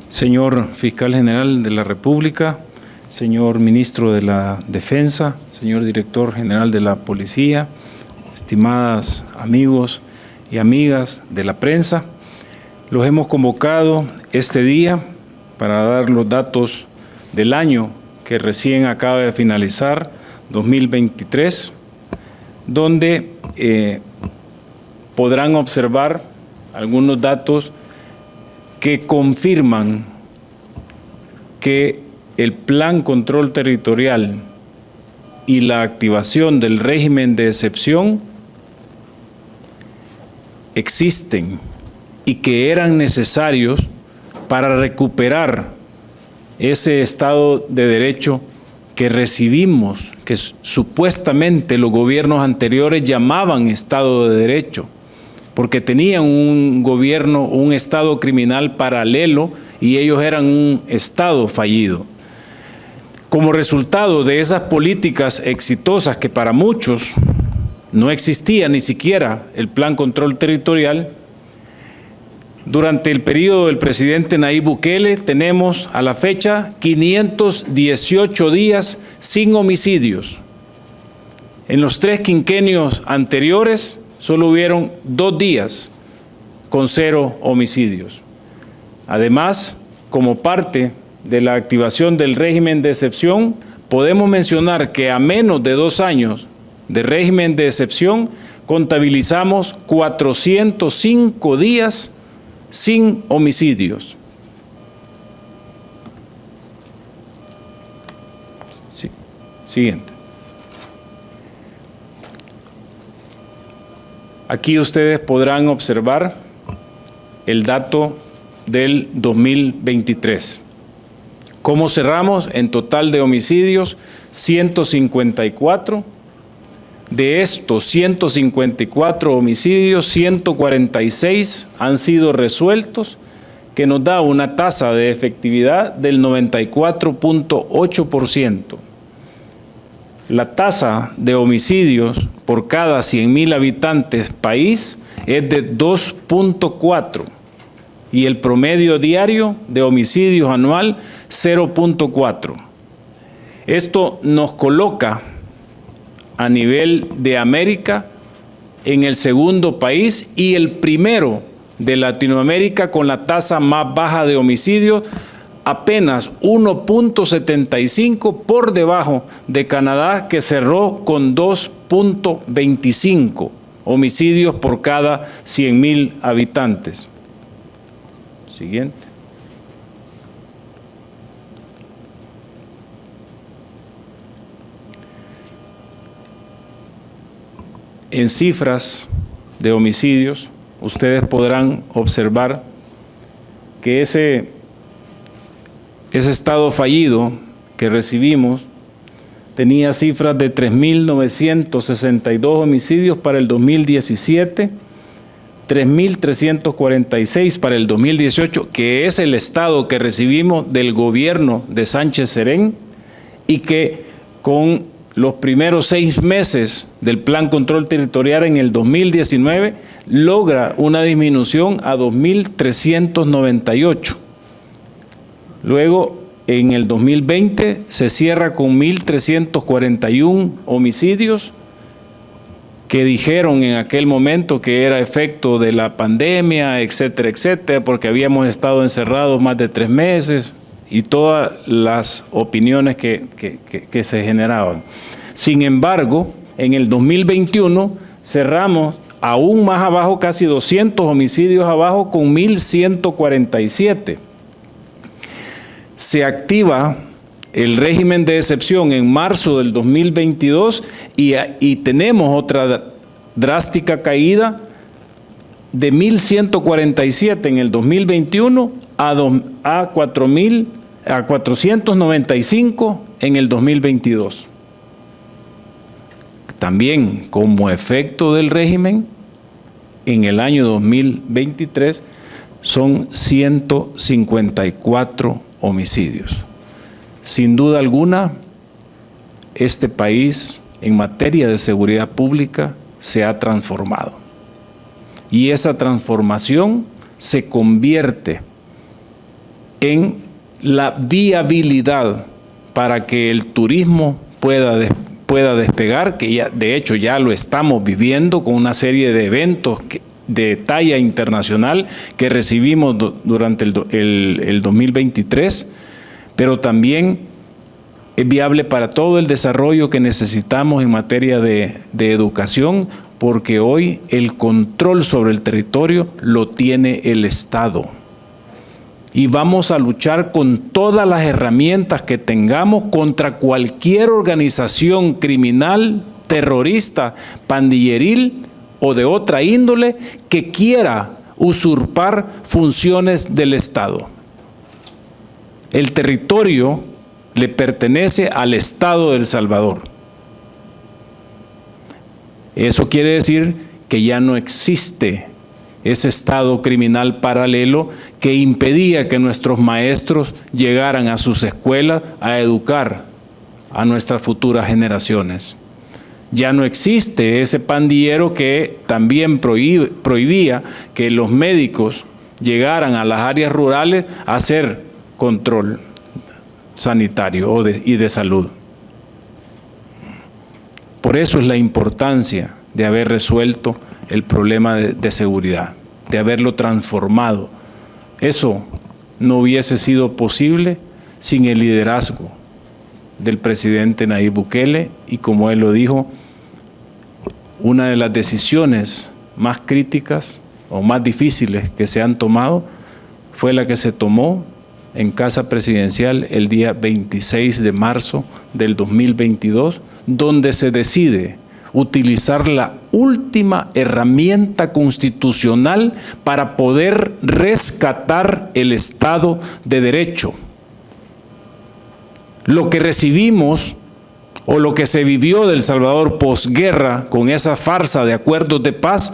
Señor Fiscal General de la República, señor Ministro de la Defensa, señor Director General de la Policía, estimadas amigos y amigas de la prensa, los hemos convocado este día para dar los datos del año que recién acaba de finalizar, 2023, donde podrán observar algunos datos que confirman que el Plan Control Territorial y la activación del régimen de excepción existen y que eran necesarios para recuperar ese Estado de Derecho que recibimos, que supuestamente los gobiernos anteriores llamaban Estado de Derecho, porque tenían un gobierno, un Estado criminal paralelo y ellos eran un Estado fallido. Como resultado de esas políticas exitosas que para muchos no existía ni siquiera el Plan Control Territorial, durante el periodo del presidente Nayib Bukele tenemos a la fecha 518 días sin homicidios. En los 3 quinquenios anteriores solo hubieron 2 días con 0 homicidios. Además, como parte de la activación del régimen de excepción, podemos mencionar que a menos de 2 años de régimen de excepción, contabilizamos 405 días sin homicidios. Sí. Siguiente. Aquí ustedes podrán observar el dato del 2023. ¿Cómo cerramos? En total de homicidios, 154. De estos 154 homicidios, 146 han sido resueltos, que nos da una tasa de efectividad del 94.8%. La tasa de homicidios por cada 100.000 habitantes país es de 2.4 y el promedio diario de homicidios anual 0.4. Esto nos coloca a nivel de América en el segundo país y el primero de Latinoamérica con la tasa más baja de homicidios, apenas 1.75 por debajo de Canadá, que cerró con 2.25 homicidios por cada 100.000 habitantes. Siguiente. En cifras de homicidios, ustedes podrán observar que ese estado fallido que recibimos tenía cifras de 3.962 homicidios para el 2017, 3.346 para el 2018, que es el estado que recibimos del gobierno de Sánchez Serén y que con los primeros 6 meses del Plan Control Territorial en el 2019 logra una disminución a 2.398. Luego, en el 2020 se cierra con 1.341 homicidios que dijeron en aquel momento que era efecto de la pandemia, etcétera, etcétera, porque habíamos estado encerrados más de 3 meses y todas las opiniones que se generaban. Sin embargo, en el 2021 cerramos aún más abajo, casi 200 homicidios abajo, con 1.147. Se activa el régimen de excepción en marzo del 2022 y tenemos otra drástica caída de 1.147 en el 2021 a 495 en el 2022. También como efecto del régimen, en el año 2023 son 154 homicidios. Sin duda alguna, este país en materia de seguridad pública se ha transformado. Y esa transformación se convierte en la viabilidad para que el turismo pueda despegar, que ya, de hecho ya lo estamos viviendo con una serie de eventos de talla internacional que recibimos durante el 2023, pero también es viable para todo el desarrollo que necesitamos en materia de educación, porque hoy el control sobre el territorio lo tiene el Estado. Y vamos a luchar con todas las herramientas que tengamos contra cualquier organización criminal, terrorista, pandilleril o de otra índole que quiera usurpar funciones del Estado. El territorio le pertenece al Estado de El Salvador. Eso quiere decir que ya no existe ese estado criminal paralelo que impedía que nuestros maestros llegaran a sus escuelas a educar a nuestras futuras generaciones. Ya no existe ese pandillero que también prohibía que los médicos llegaran a las áreas rurales a hacer control sanitario y de salud. Por eso es la importancia de haber resuelto el problema de seguridad, de haberlo transformado. Eso no hubiese sido posible sin el liderazgo del presidente Nayib Bukele y, como él lo dijo, una de las decisiones más críticas o más difíciles que se han tomado fue la que se tomó en Casa Presidencial el día 26 de marzo del 2022, donde se decide utilizar la última herramienta constitucional para poder rescatar el Estado de Derecho. Lo que recibimos o lo que se vivió de El Salvador posguerra con esa farsa de acuerdos de paz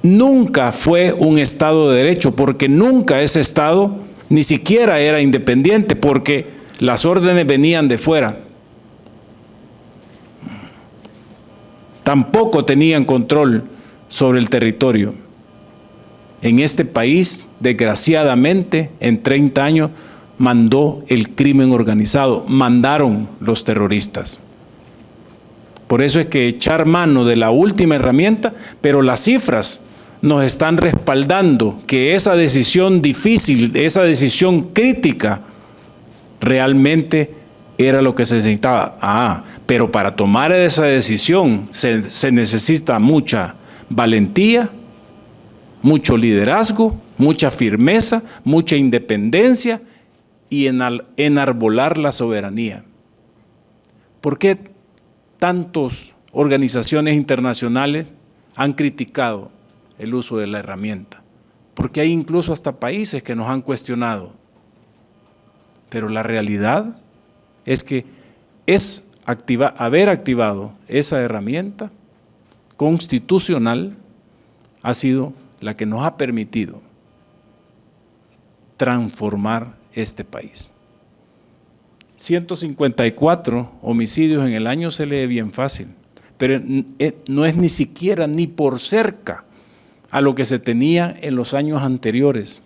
nunca fue un Estado de Derecho, porque nunca ese Estado ni siquiera era independiente, porque las órdenes venían de fuera. Tampoco tenían control sobre el territorio. En este país, desgraciadamente, en 30 años, mandó el crimen organizado, mandaron los terroristas. Por eso es que echar mano de la última herramienta, pero las cifras nos están respaldando que esa decisión difícil, esa decisión crítica, realmente era lo que se necesitaba. Pero para tomar esa decisión se necesita mucha valentía, mucho liderazgo, mucha firmeza, mucha independencia y enarbolar la soberanía. ¿Por qué tantas organizaciones internacionales han criticado el uso de la herramienta? Porque hay incluso hasta países que nos han cuestionado. Pero la realidad es que haber activado esa herramienta constitucional ha sido la que nos ha permitido transformar este país. 154 homicidios en el año se lee bien fácil, pero no es ni siquiera ni por cerca a lo que se tenía en los años anteriores,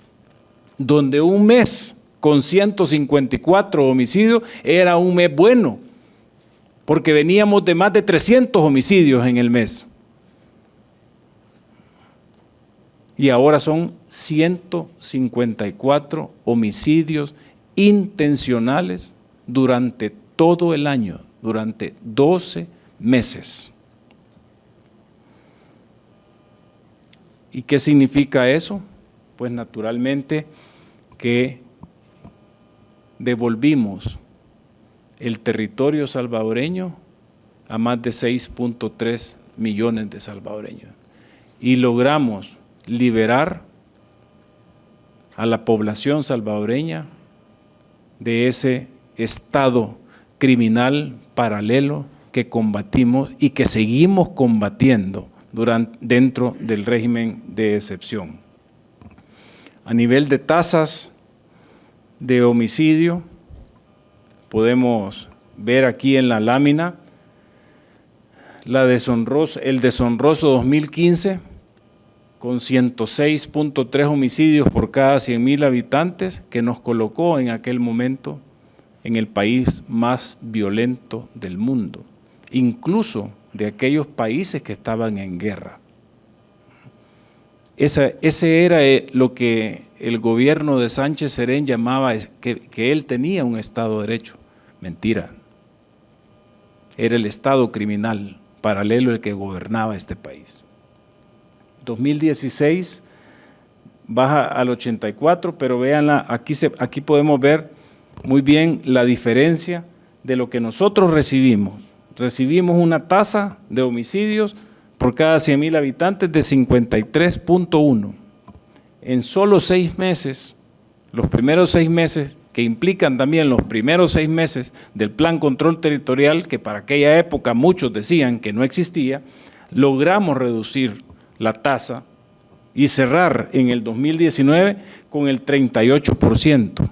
donde un mes con 154 homicidios era un mes bueno, porque veníamos de más de 300 homicidios en el mes. Y ahora son 154 homicidios intencionales durante todo el año, durante 12 meses. ¿Y qué significa eso? Pues naturalmente que devolvimos el territorio salvadoreño a más de 6.3 millones de salvadoreños y logramos liberar a la población salvadoreña de ese estado criminal paralelo que combatimos y que seguimos combatiendo dentro del régimen de excepción. A nivel de tasas de homicidio, podemos ver aquí en la lámina el deshonroso 2015, con 106.3 homicidios por cada 100.000 habitantes, que nos colocó en aquel momento en el país más violento del mundo, incluso de aquellos países que estaban en guerra. Ese era lo que el gobierno de Sánchez Serén llamaba que él tenía un Estado de Derecho. Mentira. Era el Estado criminal paralelo el que gobernaba este país. 2016 baja al 84, pero véanla, aquí podemos ver muy bien la diferencia de lo que nosotros recibimos. Recibimos una tasa de homicidios por cada 100.000 habitantes de 53.1. En solo 6 meses, los primeros 6 meses, que implican también los primeros 6 meses del Plan Control Territorial, que para aquella época muchos decían que no existía, logramos reducir la tasa y cerrar en el 2019 con el 38%.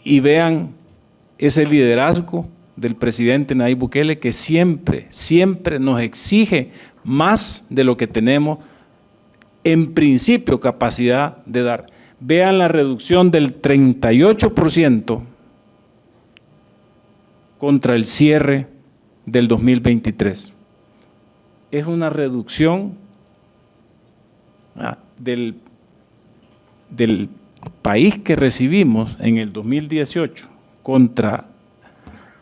Y vean ese liderazgo del presidente Nayib Bukele, que siempre nos exige más de lo que tenemos en principio capacidad de dar. Vean la reducción del 38% contra el cierre del 2023. Es una reducción del país que recibimos en el 2018 contra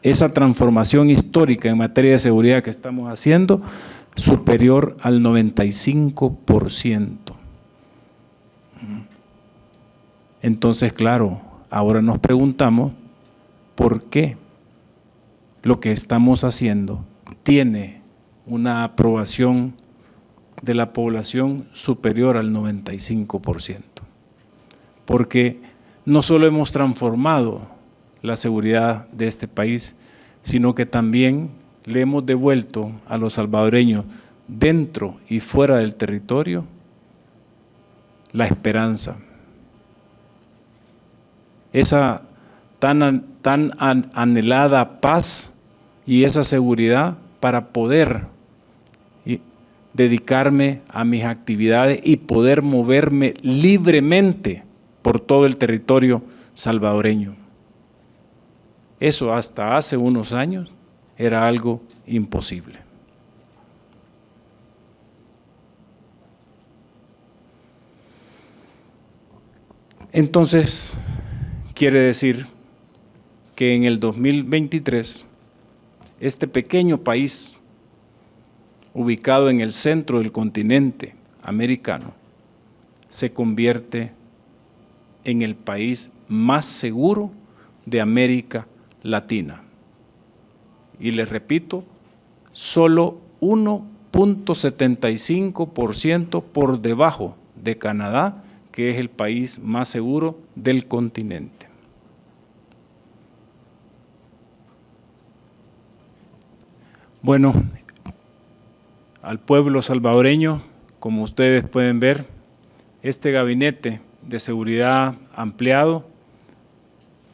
esa transformación histórica en materia de seguridad que estamos haciendo, superior al 95%. Entonces, claro, ahora nos preguntamos por qué lo que estamos haciendo tiene una aprobación de la población superior al 95%. Porque no solo hemos transformado la seguridad de este país, sino que también le hemos devuelto a los salvadoreños dentro y fuera del territorio la esperanza. Esa tan anhelada paz y esa seguridad para poder dedicarme a mis actividades y poder moverme libremente por todo el territorio salvadoreño. Eso hasta hace unos años era algo imposible. Entonces, quiere decir que en el 2023, este pequeño país, ubicado en el centro del continente americano, se convierte en el país más seguro de América Latina. Y les repito, solo 1.75% por debajo de Canadá, que es el país más seguro del continente. Bueno, al pueblo salvadoreño, como ustedes pueden ver, este gabinete de seguridad ampliado,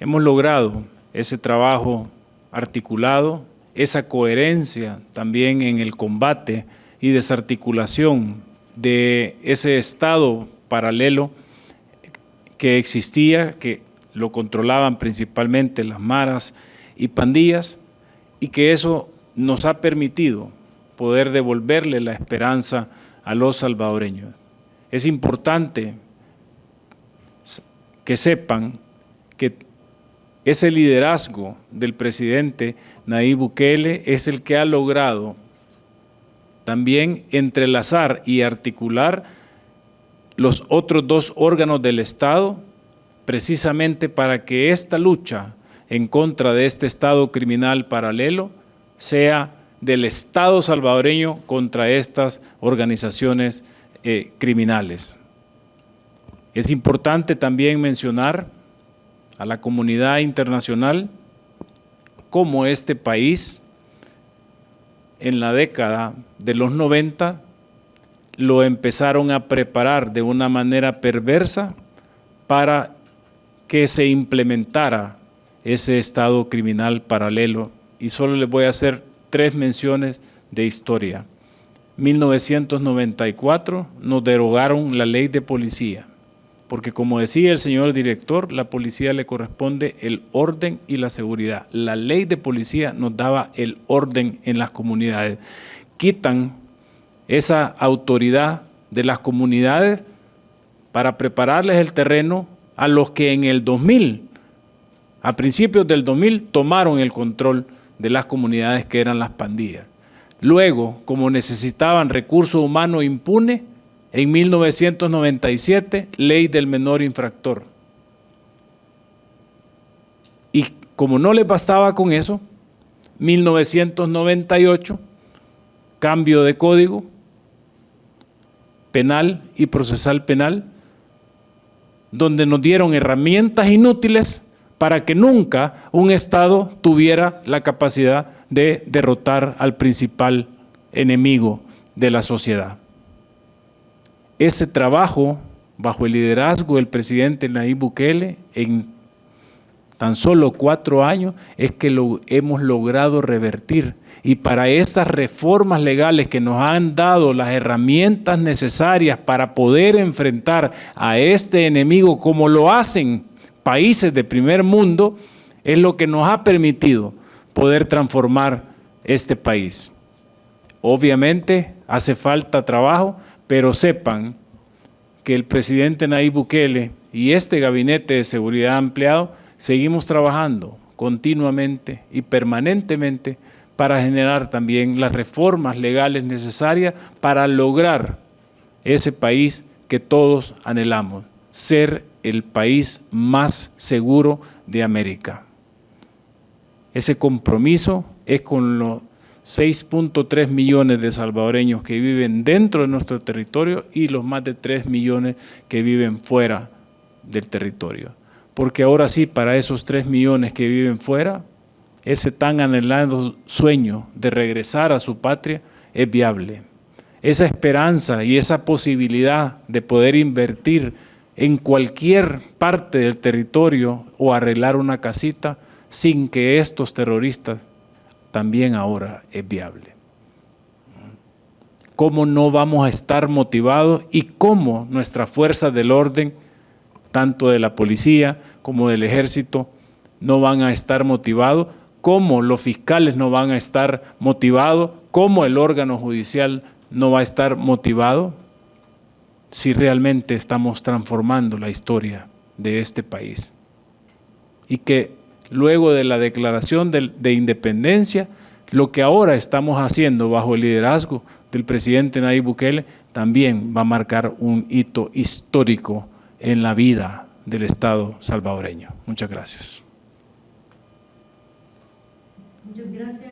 hemos logrado ese trabajo articulado, esa coherencia también en el combate y desarticulación de ese Estado paralelo que existía, que lo controlaban principalmente las maras y pandillas, y que eso nos ha permitido poder devolverle la esperanza a los salvadoreños. Es importante que sepan que ese liderazgo del presidente Nayib Bukele es el que ha logrado también entrelazar y articular los otros 2 órganos del Estado, precisamente para que esta lucha en contra de este Estado criminal paralelo sea del Estado salvadoreño contra estas organizaciones criminales. Es importante también mencionar a la comunidad internacional cómo este país en la década de los 90 lo empezaron a preparar de una manera perversa para que se implementara ese Estado criminal paralelo. Y solo les voy a hacer 3 menciones de historia. 1994 nos derogaron la ley de policía, porque como decía el señor director, la policía le corresponde el orden y la seguridad. La ley de policía nos daba el orden en las comunidades. Quitan esa autoridad de las comunidades para prepararles el terreno a los que en el 2000, a principios del 2000, tomaron el control de las comunidades que eran las pandillas. Luego, como necesitaban recursos humanos impunes, en 1997, ley del menor infractor. Y como no les bastaba con eso, 1998, cambio de código penal y procesal penal, donde nos dieron herramientas inútiles para que nunca un Estado tuviera la capacidad de derrotar al principal enemigo de la sociedad. Ese trabajo, bajo el liderazgo del presidente Nayib Bukele, en tan solo 4 años, es que lo hemos logrado revertir. Y para esas reformas legales que nos han dado las herramientas necesarias para poder enfrentar a este enemigo como lo hacen países de primer mundo, es lo que nos ha permitido poder transformar este país. Obviamente hace falta trabajo, pero sepan que el presidente Nayib Bukele y este gabinete de seguridad ampliado seguimos trabajando continuamente y permanentemente para generar también las reformas legales necesarias para lograr ese país que todos anhelamos, ser el país más seguro de América. Ese compromiso es con los 6.3 millones de salvadoreños que viven dentro de nuestro territorio y los más de 3 millones que viven fuera del territorio. Porque ahora sí, para esos 3 millones que viven fuera, ese tan anhelado sueño de regresar a su patria es viable. Esa esperanza y esa posibilidad de poder invertir en cualquier parte del territorio o arreglar una casita sin que estos terroristas también ahora es viable. ¿Cómo no vamos a estar motivados y cómo nuestras fuerzas del orden, tanto de la policía como del ejército, no van a estar motivados? ¿Cómo los fiscales no van a estar motivados? ¿Cómo el órgano judicial no va a estar motivado? Si realmente estamos transformando la historia de este país. Y que luego de la declaración de independencia, lo que ahora estamos haciendo bajo el liderazgo del presidente Nayib Bukele también va a marcar un hito histórico en la vida del Estado salvadoreño. Muchas gracias. Muchas gracias.